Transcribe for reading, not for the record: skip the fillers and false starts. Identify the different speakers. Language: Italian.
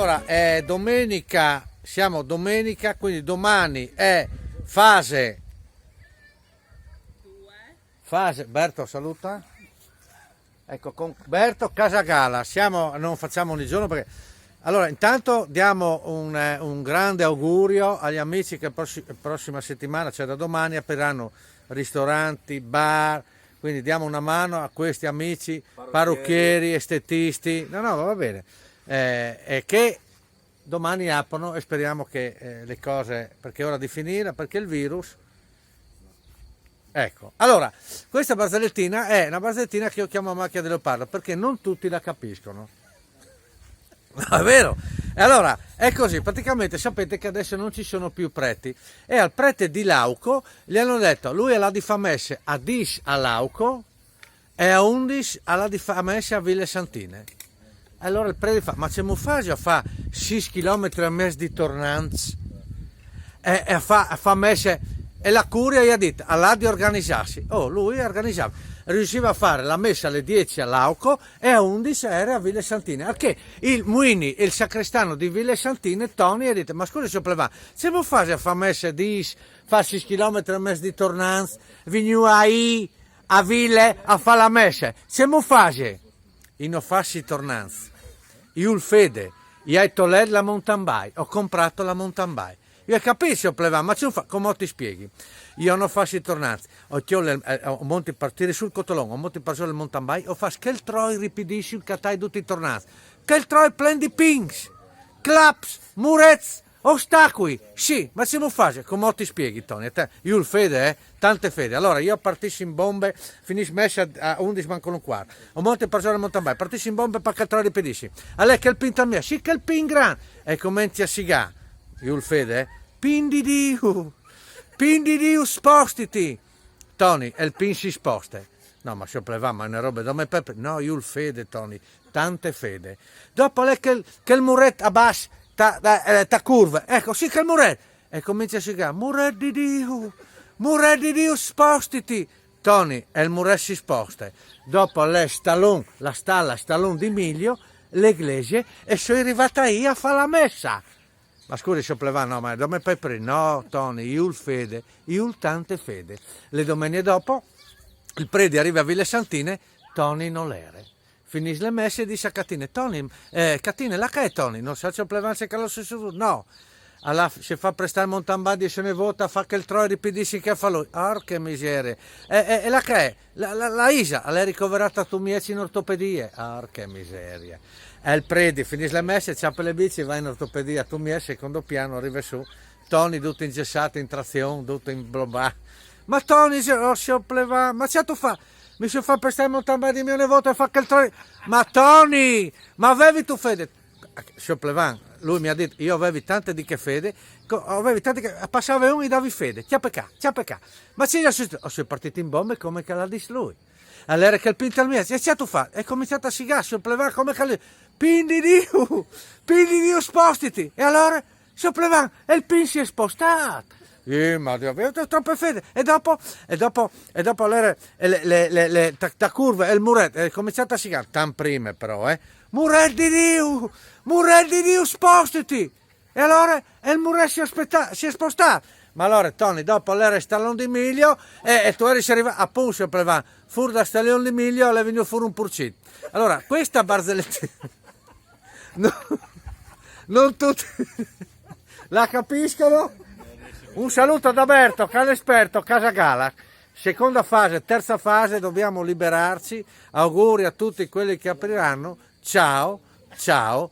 Speaker 1: Allora, è domenica, siamo domenica, quindi domani è fase, Berto saluta, ecco, con Berto Casagala, non facciamo ogni giorno perché, allora intanto diamo un grande augurio agli amici che prossima settimana, cioè da domani, apriranno ristoranti, bar, quindi diamo una mano a questi amici, parrucchieri, estetisti, no, va bene. E che domani aprono e speriamo che le cose, perché è ora di finire, perché il virus, ecco. Allora, questa barzellettina è una barzellettina che io chiamo macchia di leopardo perché non tutti la capiscono. No, è vero. E allora è così, praticamente sapete che adesso non ci sono più preti e al prete di Lauco gli hanno detto lui è la di famesse a 10 a Lauco e a 11 alla di famesse a Ville Santine. Allora il prete fa, ma c'è Mufasio fa 6 km e mezzo di tornanza e fa messe e la curia gli ha detto allà di organizzarsi. Oh, lui organizzava, riusciva a fare la messa alle 10 a Lauco e a 11 era a Ville Santine. Perché il Muini e il sacrestano di Ville Santine, Tony, ha detto, ma scusa se c'è Mufasio fa messe di fa 6 km e mezzo di tornanza, vignu a Ville a fare la messa. C'è Mufasio, in non farsi tornanza. Io il fede, io hai tollerato la mountain bike, ho comprato la mountain bike. Io capisco, ma come ti spieghi? Io non faccio tornanze, ho monti partire sul cotolone, ho monti partire il mountain bike, ho fatto che il troi ripidisci il catai tutti i tornanze, che il troi plen di pings, claps, murezzi, ostacoli, sì, ma se non faccio, come ti spieghi, Tony? Io il fede, tante fede. Allora io partissi in bombe, finisco messa a 11 manco un quarto, ho monti partire il mountain bike, partissi in bombe perché il troi ripidisci, allora che il pinta mia, sì che il pin gran, e cominci a sigare. Io il fede, pin di Dio, spostiti. Tony, e il pin si sposta. No, ma se pleva, ma è una roba da me pepe. No, io il fede, Tony, tante fede. Dopo lei che il muretto abbassa, ta curva. Ecco, sì che il muretto. E comincia a sigare, muretto di Dio, spostiti. Tony, e il muretto si sposta. Dopo lei la stalla di Emilio, l'eglise, e sono arrivata io a fare la messa. Ma scusi, se pleva, no, ma dove poi no, Tony, io il fede, io il tante fede. Le domeniche dopo, il prete arriva a Ville Santine, Tony non l'era. Finisce le messe e dice a Catine, Tony, Catine, la che è Tony? Non so se pleva se che lo stesso, no. Allora si fa prestare Montambadi e se ne vota, fa che il troi ripidisci che fa lui. Orca miseria. E la che è? La Isa, l'hai ricoverata tu mieci in ortopedia. Orca miseria. E il predi, finisce le messe, ciappa le bici, va in ortopedia, tu mi secondo piano, arriva su, Tony tutto ingessato in trazione, tutto in blobà. Ma Tony, ma c'è tu fa? Mi si fa prestare il mountain di mio nevoto e fa che il troi. Ma Tony, ma avevi tu fede? Lui mi ha detto, io avevi tante di che fede, avevi tante che passava uno e davi fede, ciapecà. Ma c'è sono partito in bombe come che l'ha detto lui. Allora che il pinta al mio, e c'è tu fa? È cominciato a sigare, plevà come che lui. Pin di Dio, spostiti. E allora, plevà, e il pin si è spostato. Ma avevo troppe fede. E dopo allora, la curva e il muretto è cominciato a sigare, tan prima però, Muretto di Dio, spostiti. E allora, il muretto si è spostato. Ma allora, Tony, dopo l'era stallone di Emilio e tu eri arrivato a Puncio, plevà, fuori da stallone di Emilio e le è venuto fuori un purcito. Allora, questa barzellettina, non tutti la capiscono. Un saluto ad Alberto, che è l'esperto, Casagala. Seconda fase, terza fase, dobbiamo liberarci. Auguri a tutti quelli che apriranno. Ciao.
Speaker 2: Ciao!